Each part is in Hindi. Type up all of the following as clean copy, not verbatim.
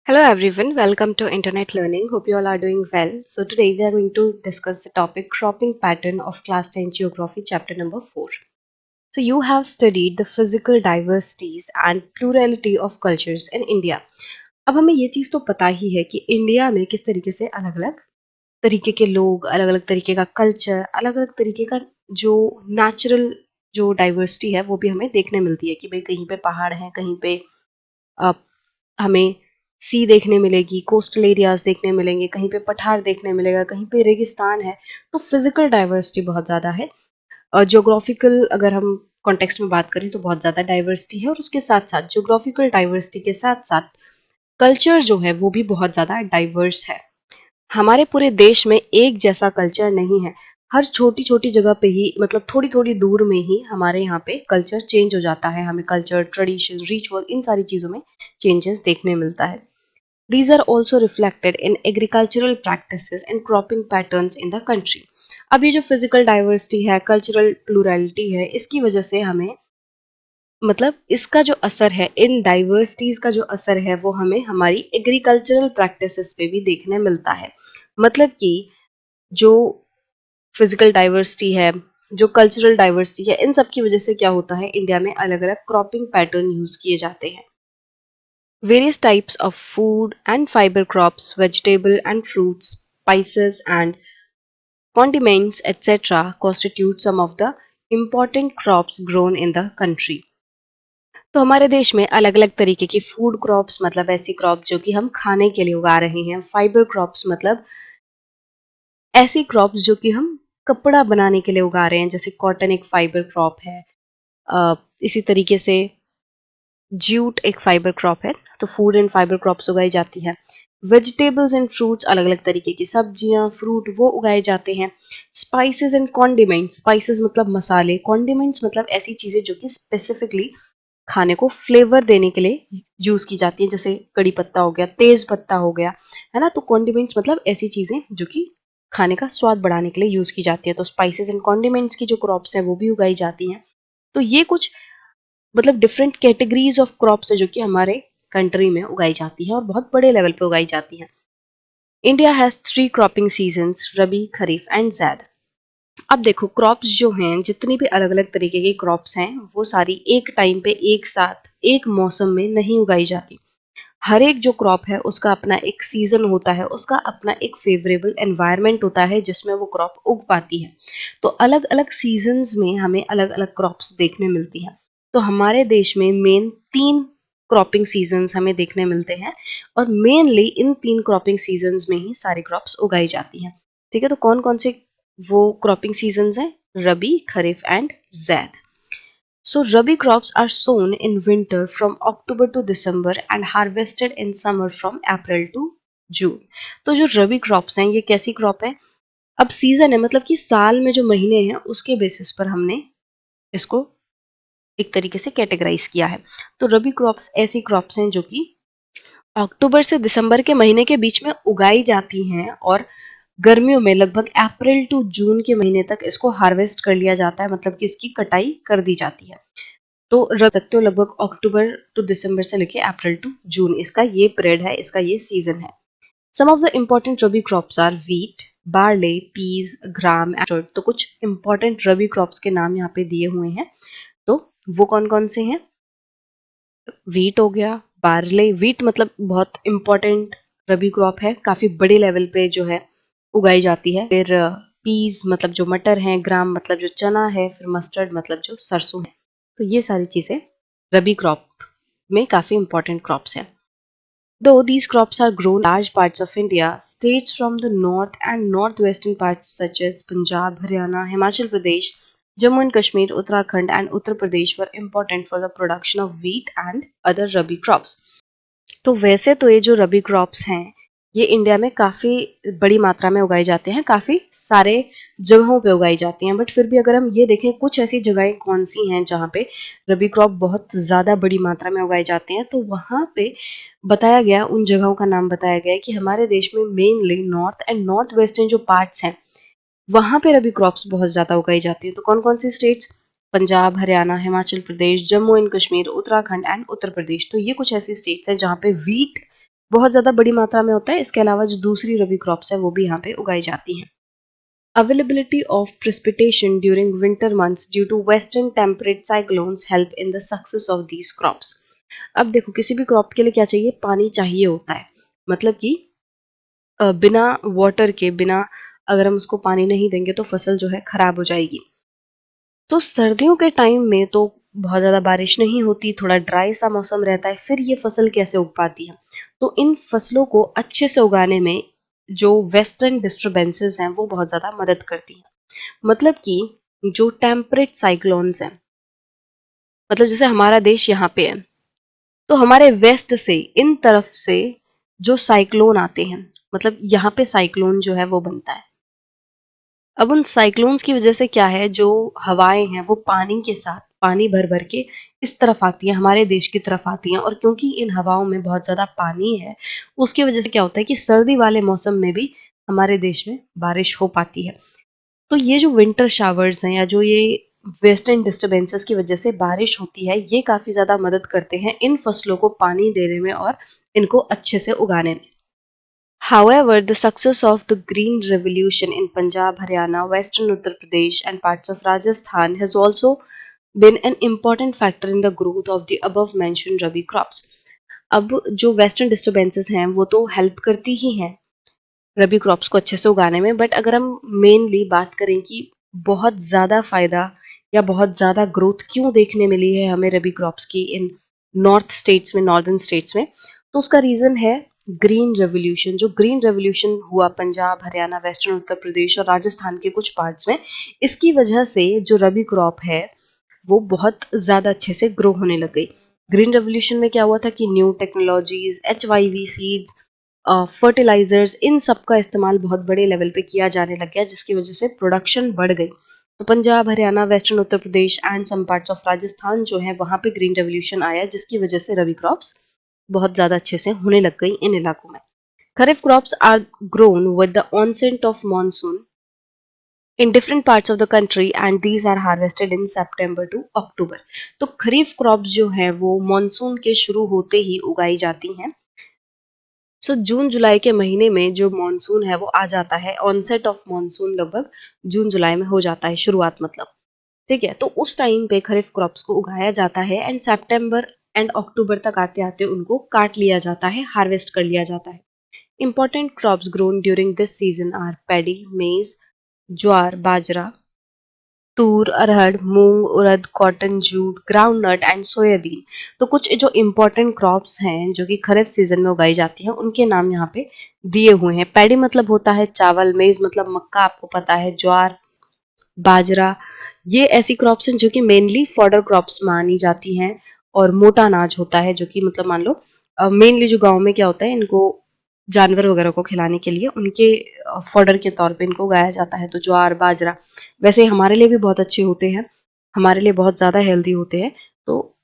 Hello everyone, welcome to Internet Learning. Hope you all are doing well. So today we are going to discuss the topic cropping pattern of class 10 geography chapter number 4. So you have studied the physical diversities and plurality of cultures in India. अब हमें ये चीज़ तो पता ही है कि इंडिया में किस तरीके से अलग-अलग तरीके के लोग, अलग-अलग तरीके का कल्चर, अलग-अलग तरीके का जो नेचुरल जो डाइवर्सिटी है वो भी हमें देखने मिलती है कि भाई कहीं पे पहाड़ हैं, कहीं पे अ, हमें सी देखने मिलेगी, कोस्टल एरियाज देखने मिलेंगे, कहीं पे पठार देखने मिलेगा, कहीं पे रेगिस्तान है। तो फिजिकल डाइवर्सिटी बहुत ज़्यादा है और ज्योग्राफिकल अगर हम कॉन्टेक्स्ट में बात करें तो बहुत ज़्यादा डाइवर्सिटी है और उसके साथ साथ ज्योग्राफिकल डाइवर्सिटी के साथ साथ कल्चर जो है वो भी बहुत ज़्यादा डाइवर्स है। हमारे पूरे देश में एक जैसा कल्चर नहीं है। हर छोटी-छोटी जगह पे ही मतलब थोड़ी-थोड़ी दूर में ही हमारे यहाँ पे कल्चर चेंज हो जाता है। हमें कल्चर, ट्रेडिशन, रिचुअल इन सारी चीज़ों में चेंजेस देखने मिलता है। These are also reflected in agricultural practices and cropping patterns in the country. अब ये जो फिजिकल डाइवर्सिटी है, कल्चरल प्लूरैलिटी है, इसकी वजह से हमें मतलब इसका जो असर है, इन डाइवर्सिटीज का जो असर है वो हमें हमारी एग्रीकल्चरल प्रैक्टिसेस पे भी देखने मिलता है। मतलब कि जो फिजिकल डाइवर्सिटी है, जो कल्चरल डाइवर्सिटी है, इन सब की वजह से क्या होता है, इंडिया में अलग-अलग क्रॉपिंग पैटर्न यूज किए जाते हैं। Various types of food and fiber crops, vegetable and fruits, spices and condiments, etc., constitute some of the important crops grown in the country. तो हमारे देश में अलग-अलग तरीके की फूड क्रॉप्स मतलब ऐसी क्रॉप जो कि हम खाने के लिए उगा रहे हैं, फाइबर क्रॉप्स मतलब ऐसी क्रॉप्स जो कि हम कपड़ा बनाने के लिए उगा रहे हैं, जैसे कॉटन एक फाइबर क्रॉप है। इसी तरीके से जूट एक फाइबर क्रॉप है, तो फूड एंड फाइबर क्रॉप्स उगाई जाती है। वेजिटेबल्स एंड फ्रूट्स अलग अलग तरीके की सब्जियां फ्रूट वो उगाए जाते हैं। स्पाइसेस एंड कॉन्डिमेंट्स, स्पाइसेस मतलब मसाले, कॉन्डिमेंट्स मतलब ऐसी चीजें जो कि स्पेसिफिकली खाने को फ्लेवर देने के लिए यूज की जाती हैं, जैसे कड़ी पत्ता हो गया, तेज पत्ता हो गया, है ना। तो कॉन्डिमेंट्स मतलब ऐसी चीजें जो कि खाने का स्वाद बढ़ाने के लिए यूज की जाती है। तो स्पाइसेस एंड कॉन्डिमेंट्स की जो क्रॉप्स हैं वो भी उगाई जाती हैं। तो ये कुछ मतलब डिफरेंट कैटेगरीज ऑफ क्रॉप्स है जो कि हमारे कंट्री में उगाई जाती है और बहुत बड़े लेवल पे उगाई जाती है। India has 3 cropping seasons, rabi, kharif and zaid. अब देखो क्रॉप्स जो हैं, जितनी भी अलग अलग तरीके की क्रॉप्स हैं वो सारी एक टाइम पे एक साथ एक मौसम में नहीं उगाई जाती। हर एक जो क्रॉप है उसका अपना एक सीजन होता है, उसका अपना एक फेवरेबल एनवायरनमेंट होता है जिसमें वो क्रॉप उग पाती है। तो अलग अलग सीजन्स में हमें अलग अलग क्रॉप्स देखने मिलती हैं। तो हमारे देश में मेन 3 क्रॉपिंग सीजन्स हमें देखने मिलते हैं और मेनली इन 3 क्रॉपिंग सीजन्स में ही सारी क्रॉप्स उगाई जाती हैं। ठीक है, तो कौन कौन से वो क्रॉपिंग सीजन्स हैं? Rabi, kharif and zaid. So rabi crops are sown in winter from October to December and harvested in summer from April to June. तो जो रबी क्रॉप्स हैं ये कैसी क्रॉप है? अब सीजन है मतलब कि साल में जो महीने हैं उसके बेसिस पर हमने इसको एक तरीके से कैटेगराइज किया है। तो रबी क्रॉप्स ऐसी क्रॉप्स हैं जो कि अक्टूबर से दिसंबर के महीने के बीच में उगाई जाती हैं और गर्मियों में लगभग अप्रैल टू जून के महीने तक इसको हार्वेस्ट कर लिया जाता है, मतलब कि इसकी कटाई कर दी जाती है। तो रख सकते हो लगभग अक्टूबर टू दिसंबर से लेके अप्रैल टू जून इसका ये पीरियड है, इसका ये सीजन है। Some of the important rabi crops are wheat, barley, peas, gram, and तो कुछ इम्पोर्टेंट रबी क्रॉप्स के नाम यहाँ पे दिए हुए हैं। तो वो कौन कौन से हैं? व्हीट हो गया, बार्ले, व्हीट मतलब बहुत इम्पोर्टेंट रबी क्रॉप है, काफी बड़े लेवल पे जो है उगाई जाती है। फिर पीज मतलब जो मटर है, ग्राम मतलब जो चना है, फिर मस्टर्ड मतलब जो सरसों है। तो ये सारी चीजें रबी क्रॉप में काफी इंपॉर्टेंट क्रॉप्स हैं। Though these crops are grown in large parts of India, states from the north and northwestern parts such as Punjab, Haryana, Himachal Pradesh, Jammu and Kashmir, Uttarakhand and Uttar Pradesh were important for the production of wheat and other rabi crops. तो वैसे तो ये जो रबी क्रॉप्स हैं ये इंडिया में काफ़ी बड़ी मात्रा में उगाए जाते हैं, काफ़ी सारे जगहों पे उगाई जाती हैं, बट फिर भी अगर हम ये देखें कुछ ऐसी जगहें कौन सी हैं जहाँ पे रबी क्रॉप बहुत ज़्यादा बड़ी मात्रा में उगाए जाते हैं, तो वहाँ पे बताया गया, उन जगहों का नाम बताया गया है कि हमारे देश में mainly north and north western जो पार्ट्स हैं वहाँ पे रबी क्रॉप्स बहुत ज़्यादा उगाई जाती हैं। तो कौन कौन सी states? Punjab, Haryana, Himachal Pradesh, Jammu and Kashmir, Uttarakhand and Uttar Pradesh. तो ये कुछ ऐसी स्टेट्स हैं जहाँ पे व्हीट बहुत ज़्यादा बड़ी मात्रा में होता है। इसके अलावा जो दूसरी रबी क्रॉप्स है वो भी यहाँ पे उगाई जाती हैं। Availability of precipitation during winter months due to western temperate cyclones help in the success of these crops. अब देखो किसी भी क्रॉप के लिए क्या चाहिए, पानी चाहिए होता है। मतलब कि बिना वाटर के, बिना अगर हम उसको पानी नहीं देंगे तो फसल जो है खराब हो जाएगी। तो सर्दियों के टाइम में तो बहुत ज़्यादा बारिश नहीं होती, थोड़ा ड्राई सा मौसम रहता है, फिर ये फसल कैसे उग पाती है? तो इन फसलों को अच्छे से उगाने में जो वेस्टर्न डिस्टर्बेंसेस हैं वो बहुत ज़्यादा मदद करती हैं। मतलब कि जो टेम्परेट साइक्लोन्स हैं, मतलब जैसे हमारा देश यहाँ पे है, तो हमारे वेस्ट से, इन तरफ से जो साइक्लोन आते हैं, मतलब यहाँ पे साइक्लोन जो है वो बनता है। अब उन साइक्लोन्स की वजह से क्या है, जो हवाएं हैं वो पानी के साथ, पानी भर भर के इस तरफ आती हैं, हमारे देश की तरफ आती हैं। और क्योंकि इन हवाओं में बहुत ज़्यादा पानी है, उसकी वजह से क्या होता है कि सर्दी वाले मौसम में भी हमारे देश में बारिश हो पाती है। तो ये जो विंटर शावर्स हैं, या जो ये वेस्टर्न डिस्टर्बेंसेस की वजह से बारिश होती है, ये काफ़ी ज़्यादा मदद करते हैं इन फसलों को पानी देने में और इनको अच्छे से उगाने में। However, the success of the Green Revolution in Punjab, Haryana, Western Uttar Pradesh, and parts of Rajasthan has also been an important factor in the growth of the above mentioned rabi crops. अब जो वेस्टर्न डिस्टर्बेंसेस हैं वो तो हेल्प करती ही हैं रबी क्रॉप्स को अच्छे से उगाने में, बट अगर हम मेनली बात करें कि बहुत ज़्यादा फ़ायदा या बहुत ज़्यादा ग्रोथ क्यों देखने मिली है हमें रबी क्रॉप्स की इन नॉर्थ स्टेट्स में, नॉर्दर्न स्टेट्स में, तो उसका रीज़न है ग्रीन रेवोल्यूशन। जो ग्रीन रेवोल्यूशन हुआ पंजाब, हरियाणा, वेस्टर्न उत्तर प्रदेश और राजस्थान के कुछ पार्ट्स में, इसकी वजह से जो रबी क्रॉप है वो बहुत ज़्यादा अच्छे से ग्रो होने लग गई। ग्रीन रेवोल्यूशन में क्या हुआ था कि new technologies, HYV seeds, fertilisers, इन सब का इस्तेमाल बहुत बड़े लेवल पे किया जाने लग गया, जिसकी वजह से प्रोडक्शन बढ़ गई। तो Punjab, Haryana, western Uttar Pradesh and some parts of Rajasthan जो है वहाँ पे ग्रीन रेवोल्यूशन आया, जिसकी वजह से रबी क्रॉप्स बहुत ज़्यादा अच्छे से होने लग गई इन इलाकों में। Kharif crops are grown with the onset of monsoon in different parts of the country and these are harvested in September to October. तो खरीफ क्रॉप्स जो हैं वो मॉनसून के शुरू होते ही उगाई जाती हैं। जून जुलाई के महीने में जो मॉनसून है वो आ जाता है, ऑनसेट ऑफ मॉनसून लगभग जून जुलाई में हो जाता है, शुरुआत मतलब। ठीक है, तो उस टाइम पे खरीफ क्रॉप्स को उगाया जाता है एंड सितंबर एंड अक्टूबर तक आते आते उनको काट लिया जाता है, हार्वेस्ट कर लिया जाता है। Important crops grown during this season are paddy, maize, jowar, bajra, tur, arhar, moong, urad, cotton, jute, groundnut and soybean. तो कुछ जो इम्पोर्टेंट क्रॉप्स हैं जो कि खरीफ सीजन में उगाई जाती हैं, उनके नाम यहाँ पे दिए हुए हैं। पैडी मतलब होता है चावल, मेज मतलब मक्का, आपको पता है, ज्वार, बाजरा, ये ऐसी क्रॉप्स हैं जो कि मेनली फॉडर क्रॉप्स मानी जाती हैं। और मोटा अनाज होता है जो कि मतलब मान लो मेनली जो गांव में क्या होता है, इनको जानवर वगैरह को खिलाने के लिए उनके फॉडर के तौर पे इनको उगाया जाता है। तो ज्वार, बाजरा वैसे हमारे लिए भी बहुत अच्छे होते हैं, हमारे लिए बहुत ज़्यादा हेल्दी होते हैं, तो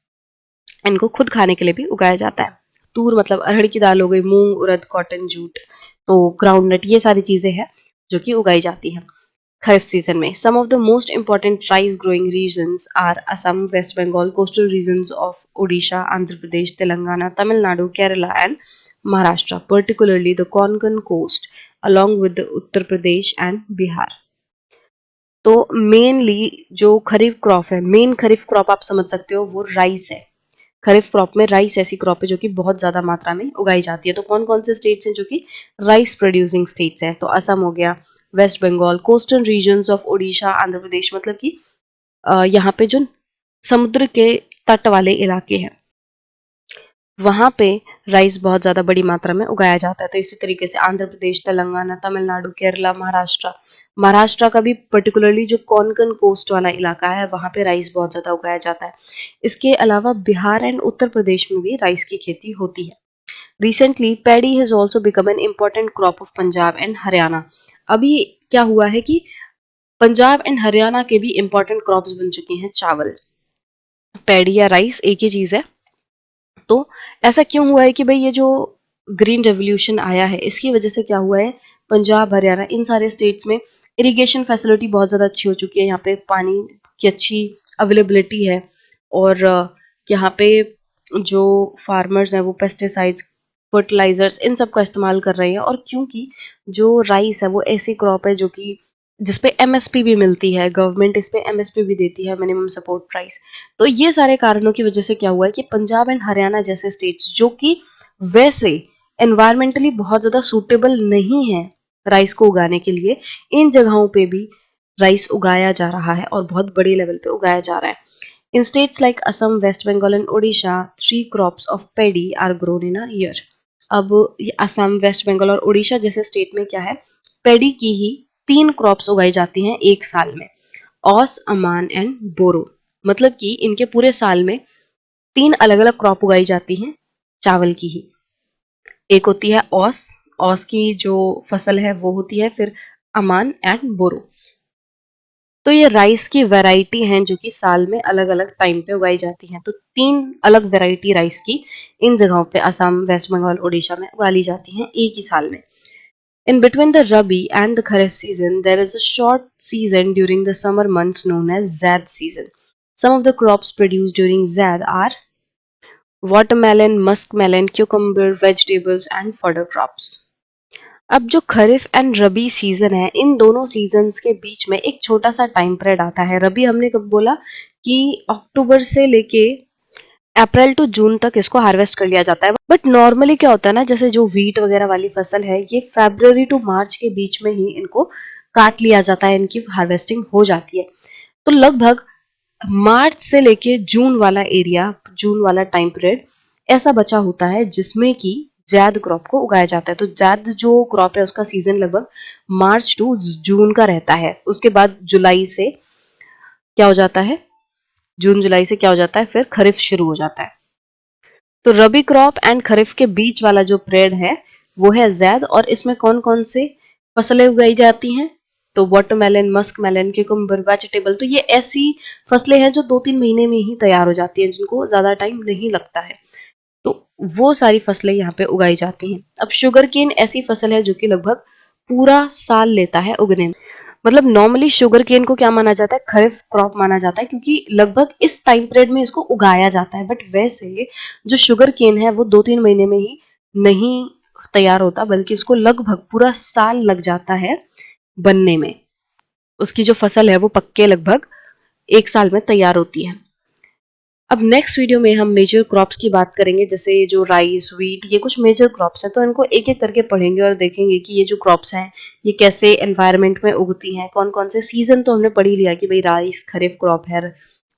इनको खुद खाने के लिए भी उगाया जाता है। तूर मतलब अरहर की दाल हो गई, मूंग, उड़द, कॉटन, जूट, तो ग्राउंड नट, ये सारी चीज़ें हैं जो कि उगाई जाती हैं खरीफ सीजन में। Some of the most important rice growing regions are Assam, West Bengal, coastal regions of Odisha, Andhra Pradesh, Telangana, Tamil Nadu, Kerala and Maharashtra, particularly the Konkan coast, along with the Uttar Pradesh and Bihar. तो मेनली जो खरीफ क्रॉप है, मेन खरीफ क्रॉप आप समझ सकते हो वो राइस है। खरीफ क्रॉप में राइस ऐसी क्रॉप है जो कि बहुत ज्यादा मात्रा में उगाई जाती है। तो कौन कौन से स्टेट्स हैं जो कि राइस प्रोड्यूसिंग स्टेट्स हैं? तो असम हो गया, West Bengal, coastal regions of Odisha, Andhra Pradesh, मतलब कि यहाँ पे जो समुद्र के तट वाले इलाके हैं वहाँ पे राइस बहुत ज़्यादा बड़ी मात्रा में उगाया जाता है। तो इसी तरीके से आंध्र प्रदेश, तेलंगाना, तमिलनाडु, केरला, महाराष्ट्र, महाराष्ट्र का भी पर्टिकुलरली जो कोंकण कोस्ट वाला इलाका है वहाँ पे राइस बहुत ज़्यादा उगाया जाता है। इसके अलावा बिहार एंड उत्तर प्रदेश में भी राइस की खेती होती है। Recently paddy has also become an important crop of Punjab and Haryana. अभी क्या हुआ है कि पंजाब एंड हरियाणा के भी इम्पोर्टेंट क्रॉप्स बन चुके हैं चावल। पैडी या राइस एक ही चीज़ है। तो ऐसा क्यों हुआ है कि भाई ये जो ग्रीन रेवोल्यूशन आया है इसकी वजह से क्या हुआ है, पंजाब, हरियाणा, इन सारे स्टेट्स में इरिगेशन फैसिलिटी बहुत ज़्यादा अच्छी हो चुकी है। यहाँ पे पानी की अच्छी अवेलेबिलिटी है और यहाँ पे जो फार्मर्स हैं वो पेस्टिसाइड्स फर्टिलाइजर्स, इन सब का इस्तेमाल कर रहे हैं। और क्योंकि जो राइस है वो ऐसी क्रॉप है जो कि जिसपे एमएसपी भी मिलती है, गवर्नमेंट इस पे एमएसपी भी देती है, मिनिमम सपोर्ट प्राइस। तो ये सारे कारणों की वजह से क्या हुआ है कि पंजाब एंड हरियाणा जैसे स्टेट्स जो कि वैसे एनवायरमेंटली बहुत ज़्यादा सूटेबल नहीं है राइस को उगाने के लिए, इन जगहों पे भी राइस उगाया जा रहा है और बहुत बड़े लेवल पे उगाया जा रहा है। In states like Assam, West Bengal and Odisha, 3 crops of paddy are grown in a year. अब ये असम, वेस्ट बंगाल और उड़ीसा जैसे स्टेट में क्या है, पैडी की ही 3 क्रॉप्स उगाई जाती हैं एक साल में, औस, अमान एंड बोरो। मतलब कि इनके पूरे साल में 3 अलग अलग क्रॉप उगाई जाती हैं चावल की ही। एक होती है औस, औस की जो फसल है वो होती है, फिर अमान एंड बोरो। तो ये राइस की वैरायटी हैं जो कि साल में अलग अलग टाइम पे उगाई जाती हैं। तो 3 अलग वैरायटी राइस की इन जगहों पे असम, वेस्ट बंगाल, उड़ीसा में उगा ली जाती हैं एक ही साल में। In between the Rabi and the Kharif season, there is a short season during the summer months known as Zaid season. Some of the crops produced during Zaid are watermelon, muskmelon, cucumber, vegetables, and fodder crops. अब जो खरीफ एंड रबी सीजन है, इन दोनों सीजन्स के बीच में एक छोटा सा टाइम पीरियड आता है। रबी हमने कब बोला कि अक्टूबर से लेके अप्रैल टू जून तक इसको हार्वेस्ट कर लिया जाता है। बट नॉर्मली क्या होता है ना, जैसे जो व्हीट वगैरह वाली फसल है, ये फरवरी टू मार्च के बीच में ही इनको काट लिया जाता है, इनकी हार्वेस्टिंग हो जाती है। तो लगभग मार्च से लेके जून वाला एरिया, जून वाला टाइम पीरियड ऐसा बचा होता है जिसमें कि जैद क्रॉप को उगाया जाता है। तो जैद जो क्रॉप है उसका सीजन लगभग मार्च टू जून का रहता है। उसके बाद जुलाई से क्या हो जाता है, जून जुलाई से क्या हो जाता है, फिर खरीफ शुरू हो जाता है। तो रबी क्रॉप एंड खरीफ के बीच वाला जो पीरियड है वो है जैद, और इसमें कौन कौन से फसलें उगाई जाती हैं, तो watermelon, musk melon, cucumber, vegetable. तो ये ऐसी फसलें हैं जो 2-3 महीने में ही तैयार हो जाती हैं, जिनको ज्यादा टाइम नहीं लगता है। तो वो सारी फसलें यहाँ पे उगाई जाती हैं। अब शुगर केन ऐसी फसल है जो कि लगभग पूरा साल लेता है उगने में। मतलब नॉर्मली शुगर केन को क्या माना जाता है, खरीफ क्रॉप माना जाता है, क्योंकि लगभग इस टाइम पीरियड में इसको उगाया जाता है। बट वैसे जो शुगर केन है वो 2-3 महीने में ही नहीं तैयार होता, बल्कि इसको लगभग पूरा साल लग जाता है बनने में। उसकी जो फसल है वो पक्के लगभग 1 साल में तैयार होती है। अब नेक्स्ट वीडियो में हम मेजर क्रॉप्स की बात करेंगे, जैसे जो राइस, व्हीट, ये कुछ मेजर क्रॉप्स हैं। तो इनको एक एक करके पढ़ेंगे और देखेंगे कि ये जो क्रॉप्स हैं ये कैसे एनवायरनमेंट में उगती हैं, कौन कौन से सीजन। तो हमने पढ़ ही लिया कि भाई राइस खरीफ क्रॉप है,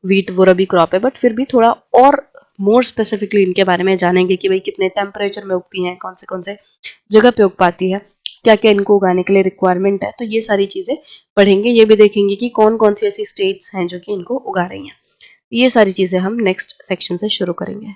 व्हीट वो रबी क्रॉप है, बट फिर भी थोड़ा और मोर स्पेसिफिकली इनके बारे में जानेंगे कि भाई कितने टेम्परेचर में उगती हैं, कौन से जगह पे उग पाती है, क्या क्या इनको उगाने के लिए रिक्वायरमेंट है। तो ये सारी चीजें पढ़ेंगे। ये भी देखेंगे कि कौन कौन सी ऐसी स्टेट्स हैं जो कि इनको उगा रही हैं। ये सारी चीजें हम नेक्स्ट सेक्शन से शुरू करेंगे।